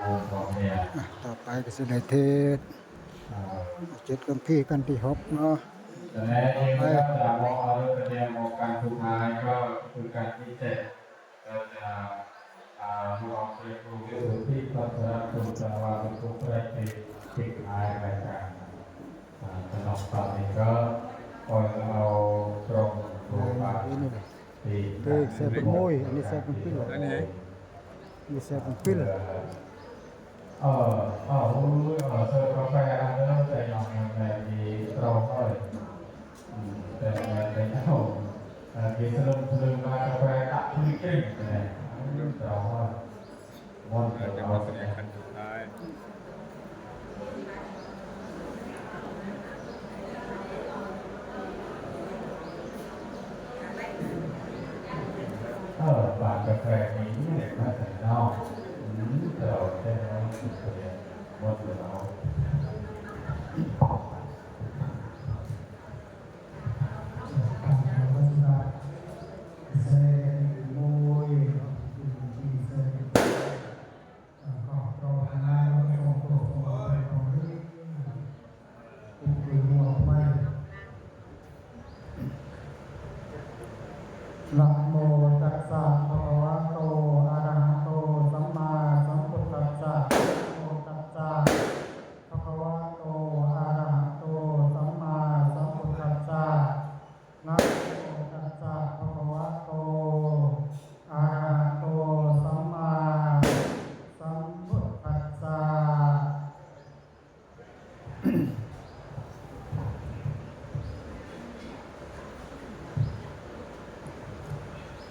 ต่อไปก็สิได้เทศจุดกัมพีกันที่หกเนาะแต่ในนี้ก็จะมองเอาเรื่องเรียนมองการสุดท้ายก็คือการที่เจ็ดเราจะมองเรียนรู้ที่พัฒนาตัวจังหวะทุกประเทศที่ท้ายรายการสำหรับตอนนี้ก็คอยเอาตรงตัวมาที่เซเป็นมวยอันนี้เซเป็นปิ้ลอันนี้เซเป็นปิ้ลเซอร์กาแฟอันนั้นใจหน่อยแบบนี้ตรงเลยแต่เป็นเท่าที่สรุปมากาแฟตัดที่กลิ้งเลยตรงว่าวันจะมาแสดงขั้นสุดท้ายบาทกาแฟนี้เนี่ยมาจากนอกเราใช้น้ำสุดเลยหมดเลยเรานะโมตัสสะภะคะวะโตอะระหะโตสัมมาสัมพุทธัสสะนะโมตัสสะภะคะวะโตอะระหะโตสัมมาสัมพุทธัสสะนะโมตัสสะภะคะวะโตอะระหะโตสัมมาสัมพุทธัสสะ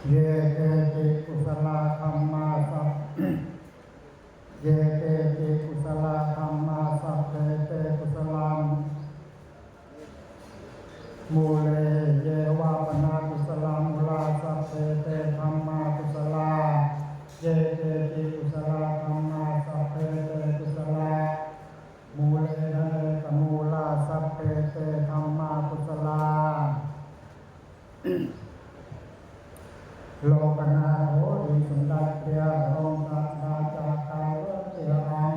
เยเตจิกุศลธรรมาสัพเยเตจิกุศลธรรมาสัพเพเตกุศลังมูเลเยวาปนากุศลมูลาสัพเพเตธรรมากุศลาเยเตจิกุศลธรรมาสัพเพเตกุศลามูเลนะเลกมูลาสัพเพเตธรรมากุศลาโลกนาโหติสุนดาเตียองค์ตัสสะจากาเวเตียอง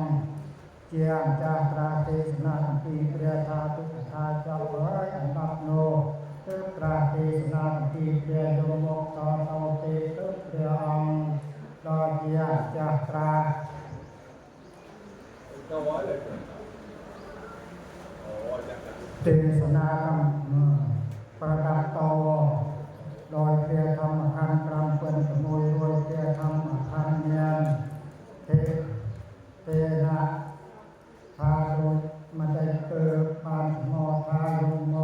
เจียงจากราเทศนาปีเปรียธาตุทาเจ้าเอ๋ยอันดับโนเติปราเทศนาปีเปรียโยมกตอเตเตเติเปรียองดอเจียจากราเทศนาประดับโตโดยเพียรธรรมคันกรรมเป็นขโมยโดยเพียรธรรมคันเนียนเตนะพาโดยมันได้เกิดปานโมทายุโม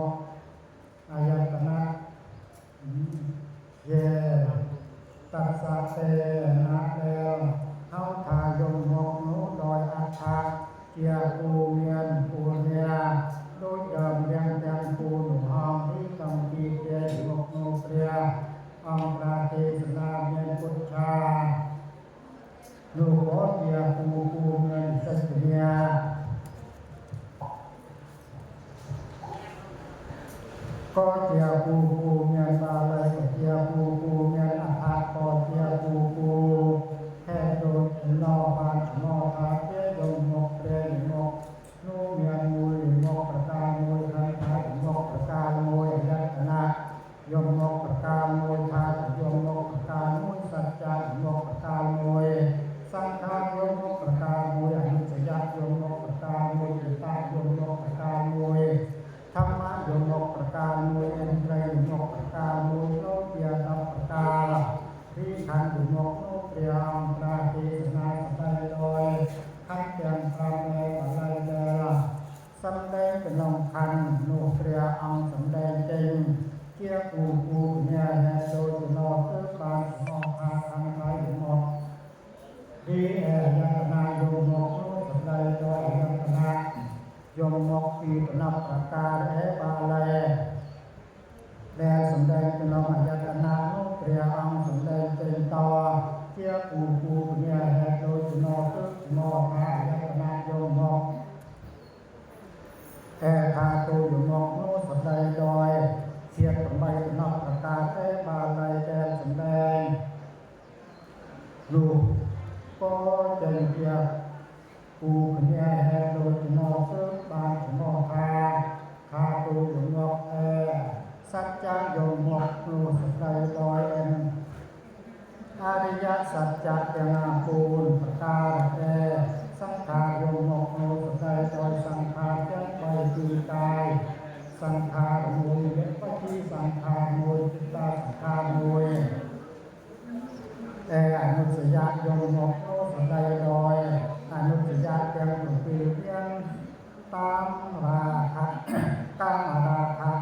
อายตนะเยตัสสะเตนะแล้วเฮาทายมโมนุโดยอาชาเกียปูเมียนปูเนียโดยเดิมเรียงยังปูหนุ่มหอมที่กำปีเดียโมกโนเปรียองค์ราเทศนาเมียนพุทธาลูกโอเดียปูเมียนสัตเนียก็เดียปูเมียนบาลัยเดียปูเมียนอาภาก็เดียปูแค่โดนนอปานนอพาเจโดนมกเรนมกนูเมียนมูลมกประการมูลทันทายมกประการมูลยัตนะยมมกประการมูลทายยมมกประการมูลสัจจะมกประการมูลสังฆายมมกประการมูลอนุสยยมมกประการมูลตายมมกประการมูลธรรมะยมมกประการมูลเอ็นไตรมกประการมูลโลเกียรติประการที่ขันยมกโลเกียรติปราเทศนาสัยโดยขันเตียงพระในอะไรเดลสำแดงเป็นลำคันโนเกียอังสำแดงจริงเกี่ยปูเนี่ยโดยนอเติบานมองพาทางไรหมดดียัตนายโยมกโลสำแดงโดยยัตนายมมกปีปนับประการบาลแดงสำแดงเป็นลำอัญตนาโนเกียอังสำแดงเป็นต่อเกี่ยปูเนี่ยโดยนอเติบนอพายัตนายโมกทาตูอยู่มองโน้สำแดงโดยเทียบกับใบนับประกาศบาลัยแดงสำแดงลูกก็เจนเกีย กูเนี่ยแหโดยนอเติมบานนอคาคาตูยงอกสัจจะยงอกโลสไลลอยเอ็นอริยสัจจะยังอาปูนปตาแกสังขารยงอกโลสไลลอยสังขารแจ้งไปตีกายสังขารมวยเล็บปฏิสังขารมวยจิตตาสังขารมวยแต่อนุสยะยงอกโลสไลลอยอนุสยะยังถูกปีเพียงตามราคะตามราคะ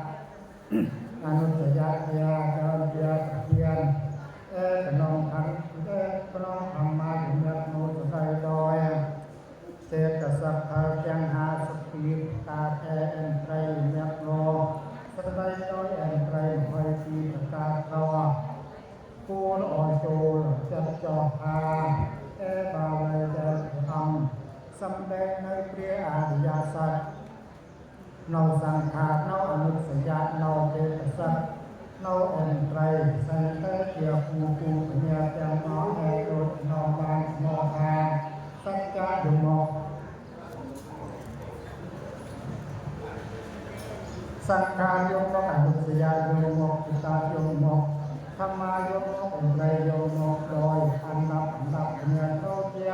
อนุสยะเดียเดินเดียเทียนกนองทันกนองธรรมาถึงยักโนสไลลอยเศษกสัพพะยังหาสปีตาแอเอ็นไตรยักโลสไลลอยเอ็นไตรหอยปีตกาครอกูลอโจจัดจอพาบาลายเดธรรมสำเร็จในเปรียอริยสัจเนาสังขารเนาอนุสยะเนาเจตสัจเนาเอ็นไตรสันเตเกียปูปูปัญญาจามอแอโดดนอบานนอทาสัจจะดุมอกสังขารโยมอนุสยะโยมอกปิตาโยมอกธรรมายกมกองไรโยมกลอยอันดับเมียนโตเจีย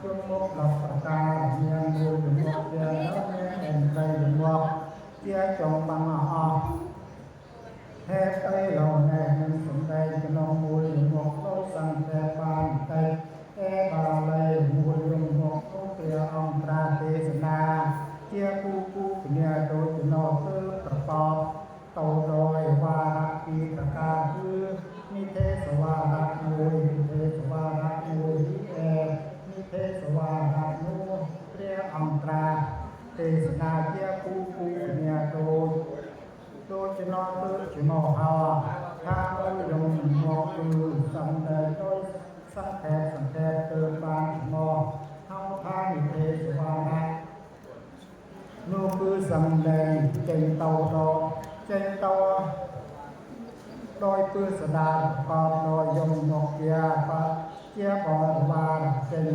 ยมกหลับประกาเมียนดูยมกเจียแล้วเมียนเอ็นไรยมกเจียจงบังอาเฮ็ดไอเราแน่มันสมได้จะนองมูลยมกโตสังแต่บานใจบาเลยมูลยมกโตเปียองตราเทศนาเจียปูเนียโดยจะนอเตอประกอบโตโดยวาระปีตกาคือนิเทศวาระมุยนิเทศวาระมุยนิเทศวาระนุเรียอังตราเทศนาเจียปูเนี่ยโดยจะนอเตอจะนอหาข้าโดยยมมอคือสังเดโดยสังแทเติมบานมอเฮาทางนิเทศวาระนูคือสังเดเจงเตาโตเจงเตาโดยปืนสดาปอบโดยยมนกเกียปะเจียบอลวาเจง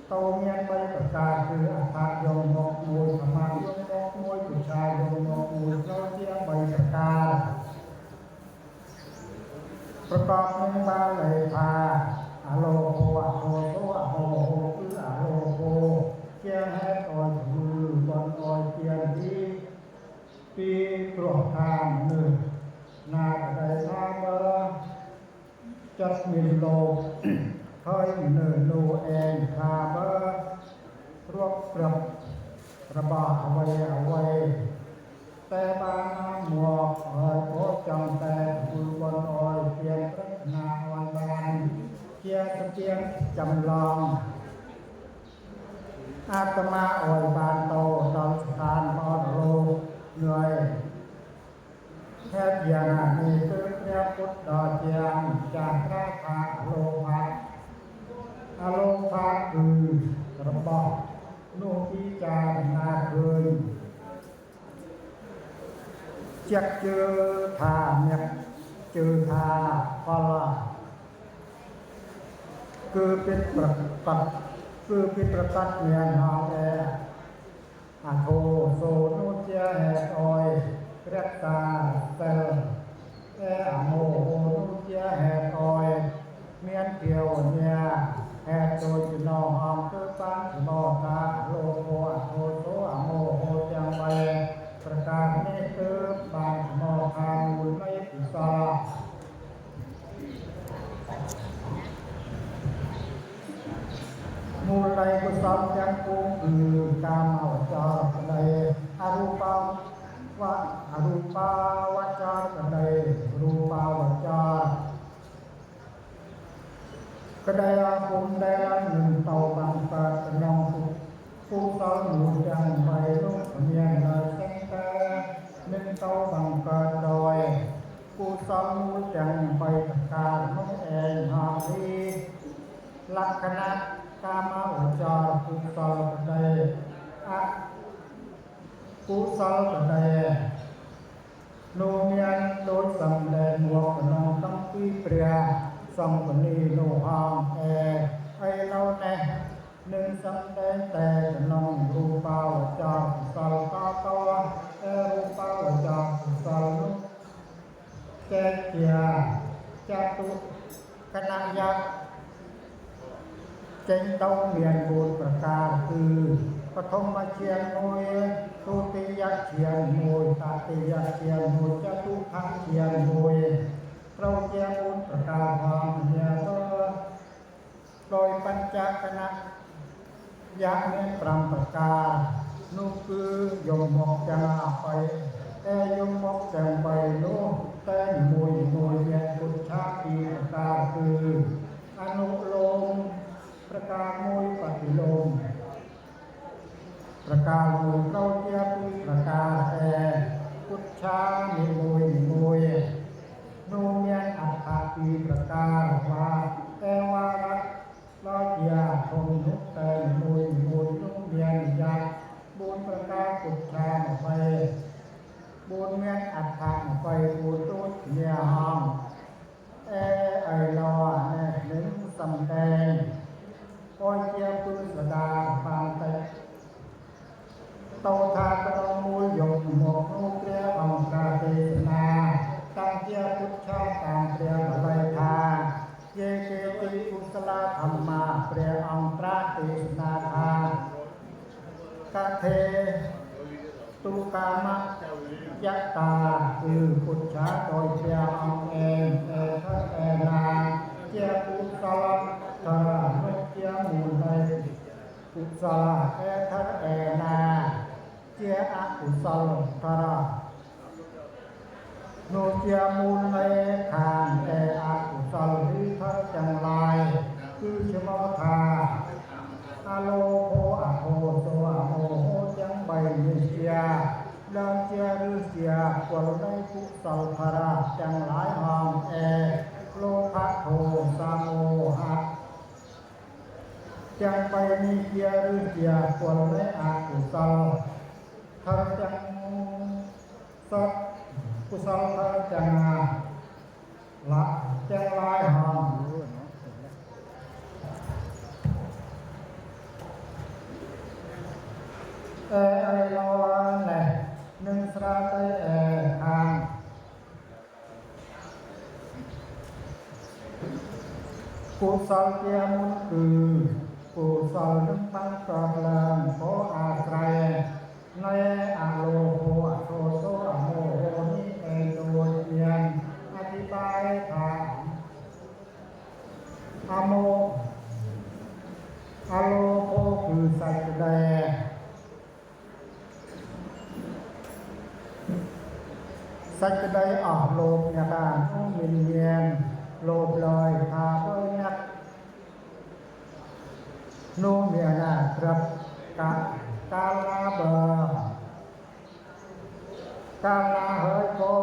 โตเมียนไปประกาศคืออัฐยมนกมูลธรรมายมนกมวยผู้ชายยมนกมูลเราเจียไปประกาศประกอบหนึ่งบาเลยพาอโลโภอโลโซอโลโภคืออโลโภเจียให้ตอนคือบอลออยเจียที่ปีกรอกทางหนึ่งนาใดนาเบอร์จัดมินโลเฮ้ยเนินโลเองคาเบอร์รวบปรับระบาดเอาไว้แต่บางน้ำหมวกเฮ้ยโคจังแต่คือบนออยเพียงพระนาวันบานเกียร์เกียงจำลองอาตมาออยบานโตดอนสถานมอโรเหนื่อยแค่เพียงมีคือเรียกพุทธดอเจียงจากราคาอโลภะคือระบอกนูพิจารณาคืนเจ็กเจอทาเนี่ยเจอทาพลาคือเป็นประตัดเมียนหาแออาโทโซนุเจียแหออยเรียกตาเตลอาโมโหนุเจียแหออยเมียนเปียวเนี่ยแหโดยจุนอหอมคือปังจุนอตาโลโภโทโซอาโมโหจังไปประการนี้คือบางจุนอทางมุลไม่ปิสามูลใดกุศลยังคงคือกามอวจารใดอรูปาวจารใดรูปาวจารกระไดภูมิได้หนึ่งเตาบางตานองผู้เตาหนุนยังใบลูกเมียนเลยแสงตาหนึ่งเตาบางตาดอยผู้เตาหนุนยังใบตะการน้องเองหาดีลักษณะกามาวจารกุศลกระไดกุศลกระไดโนเมียนโดยสำแดงวกนองตั้งปีเปรียสัมปนีโนหางไอเราแน่ หนึ่งสำแดงแต่น้องรูปาวจาสลตาตวะรูปาวจาสลลุแกเกียจตุคณะยักษ์ចេញទៅមាន4ប្រការគឺបឋមជាង1ទុតិយជាង1តតិយជាង1ចតុថជាង1ត្រូវជា4ប្រការផងញាទៅដោយបញ្ចកណៈយ៉ាងមាន5ប្រការនោះគឺយកមកទាំងអបិតែយកមកទាំង3នោះតែមួយមានពុទ្ធាពីប្រការគឺអនុលោមប្រការមួយបតិលោមប្រការមួយត្រូវជាពីប្រការពុទ្ធានិមួយនោះមានអត្ថពីប្រការថាវរៈដោយជាធំនោះតែមួយនោះមានយ៉ាង4ប្រការពុទ្ធា4មានអត្ថ24ទូចជាហងអីឡោនឹងសំដែងអយជាពុទ្ធដាបានតែតោថាក្រមមួយយកមកនោះព្រះអង្គការទេសនាតាំងជាពុទ្ធតាមព្រះបរិយថាយេកេតិគុសលធម្មាព្រះអង្គត្រាស់ទេសនាថាកថេទុកាមយតាគឺពុទ្ធដោយព្រះអង្គឯងណាជាគុសលធរនោះជាមូលនៃគុសលណាជាអកុសលធរនោះជាមូលនៃខាងអកុសលឬធរទាំងឡាយគឺឈ្មោះថាអលោភៈអហោសោអមោហោទាំង3នេះជាដើមជាឬជាពលនៃគុសលធរទាំងឡាយហងលោភៈធោសាមោហៈទាំង3នេះជាឬជាពលនៃអកុសលធរទាំងសតគុសលធរទាំងឡាយហងឡោនឹងស្រាទៅខាងគុសលជាមុនគឺគុសលនឹងបានកើតឡើងព្រោះអាស្រ័យនៃអលោភៈអោសោអមោហោនេះដូចមានអធិប្បាយថាអមោអលោភៈគឺសេចក្តីអស់លោភអ្នកបានមានលោភឡើយថាដោយអ្នកនោះមានណាត្រឹបកាលាបើកាលាហើយក៏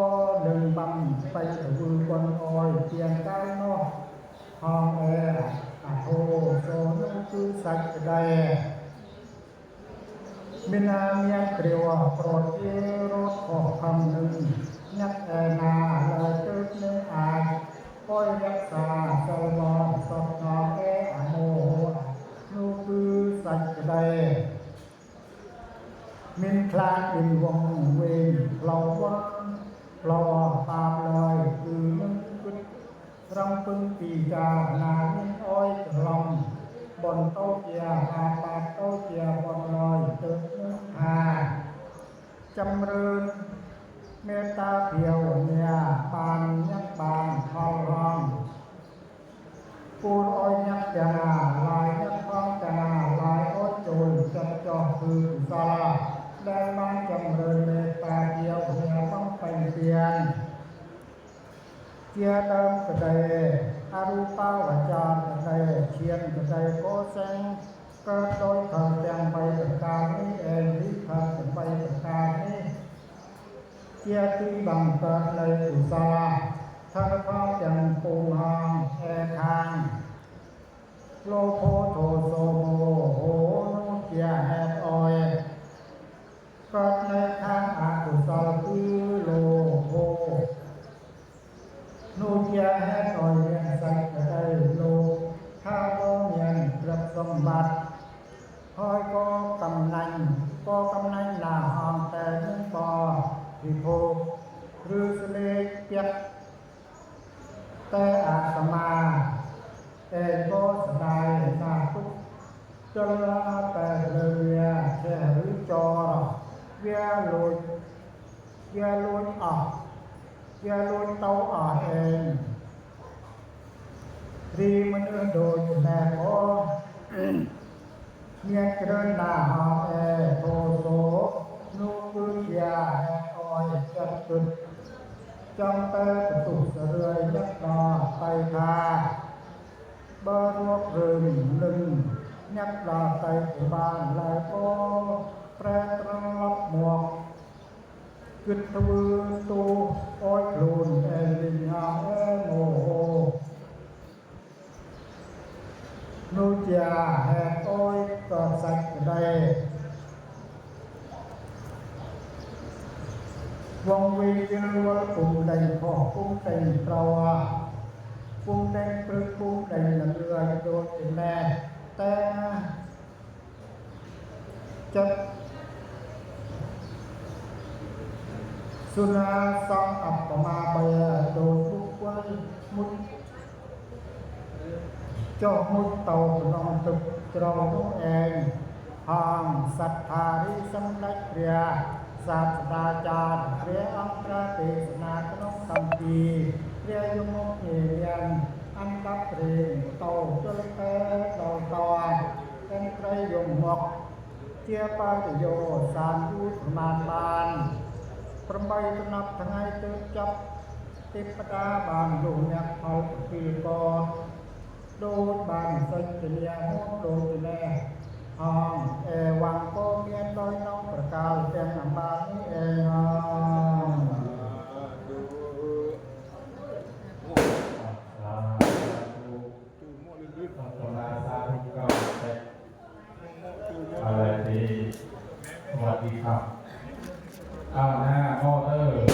នឹងបំពេញធ្វើបុណ្យអោយជាងកាលនោះហងអធោសូនោះគឺសេចក្តីមានគ្រាវប្រទារត់ខុសខំនឹងញ៉ាត់ណាឡើយទៅនឹងអាចអយរក្សាសិលមកសពណអមោនោះគឺសេចក្តីមានខ្លាចមានវងវែងផ្លោបាបឡើយគឺនឹងគិតរំពឹងពីចារណាមានអយច្រឡំបន្តជាបាបតោជាបន្តឡើយទៅនឹងថាចម្រើនមេត្តាភាវនាបានញ៉ាត់បានផលរងពូនអយញ៉ាត់ទាំងឡាយញ៉ាត់ផងទាំងឡាយអយចូលចិត្តចោះគឺកុសលដែលបានចម្រើនមេត្តាភាវនាបំពេញទានជាដើមក្តីអរូបវចរក្តីឈានក្តីកោសង្ឃកើតដោយធម្មទាំង3ប្រការនេះនេះធម្មទាំង3ប្រការនេះជាទីបង្កើតនៃកុសលថាផងទាំងពុំហងខាងលោភៈទោសោមោហោនោះជាហេតុអយកើតនៅខាងអកុសលគឺលោភៈនោះជាហេតុអយមានសេចក្តីលោភថាមានទ្រព្យសម្បត្តិ จละแต่เรือแค่หรือจอเวียลุยออกเวียลุยเตาออกเองรีมันโดยแม่พอเมียเกินหน้าหอมโทโซนูกุยาออยจัดจุดจำเตประตูเรือยักษ์นอไปทาบรวบรึงลึงยักษ์ลาไปที่บ้านลายโปแปรตรับหมวกกึศทวือตูอ้อยคลูนลิงหาโมโหนูจยาแหกอ้อยก็สักได้วงวีเจริญปุ่มใดขอปุ่มใดเปล่าปุ่มใดปรึกปุ่มใดเรือโดดแม่แต่จะสุนาสองอัปปมาเบียโดดทุกวันมุดจอกมุดเต่านองตึกจรองตัวเองห้องสัทธาริสำนักเรียศาสตราจารย์เรียอังตราเทศนาขนมคำพีเรียยมกเอียนอันดับเรียนเต่าจระเข้เต่าเป็นไตรยมหมกเจียปาติโยสารยุทธมานบานประใบตนับทั้งไงเติมจับติปดาบานดูเนี่ยเขาปีกอโดนบานสัจเนียมโดนแน่ห้องวังก็เมียนลอยน้องประกาศแจ้งนำบานนี้เองอะไรดีสวัสดีครับหน้าโมเตอร์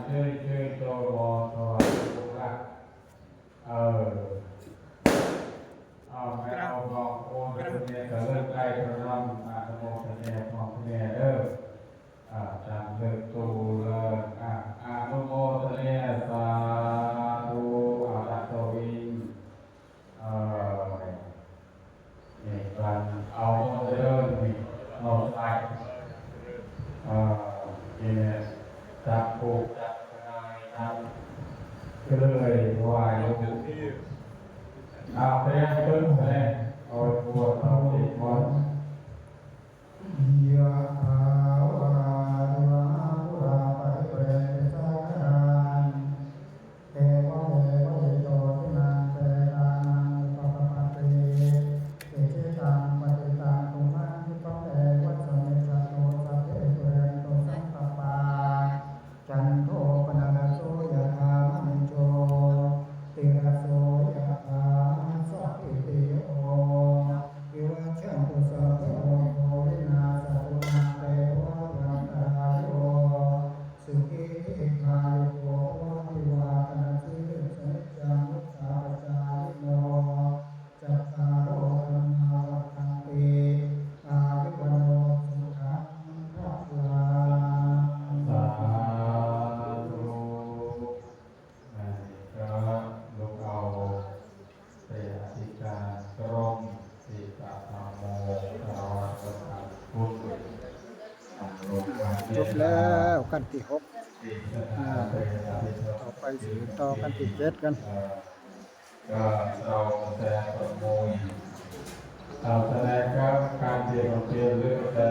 ชื่อโจวอสวัสดีครับไม่เอาบอกโอนเป็นเนี่ยจะเลิกใกล้กระนำสมองเป็นเนี่ยของเนี่ยจำเลิกตูเลยนุโมทเนี่ยสาธุดัตโตวิงนี่การเอาโมเดลนี่โน้ตไลน์เนี่ยจับผูกจับกระไดจับก็เลยวายลูกไปยังเพิ่มไปเอาปวดเอาติดมันยะถาวาริวหาปุราปะริเปรตสังขารเทวะโตทินังเตตังปะปะปะเตเตชิตังปฏิตังตุมังคิปะเตวัสสมิจโตสัพเพตุเรนโตสังคปาจันโทปนรสโสยะถามณิโชติระโสยะถาสัพพิติโยวิวัชชันตุสัพพะโอวินาศตุมาเตวะรันตรายโยสุขีติคายุโกวิวาทนาสิริสนิจังมุสาจาริโนจัตตารโอธรรมาวัฏันติอายุวโนสุขังพลังสาธุก็ลูกเอาเสียสิการตรงสิกาธรรมโมตลอดสัพพุทธจบแล้วกันที่6ต่อไปสู่ต่อกันที่7กันก็เราแสดงประมวลเราแสดงการเรียนเรื่องแต่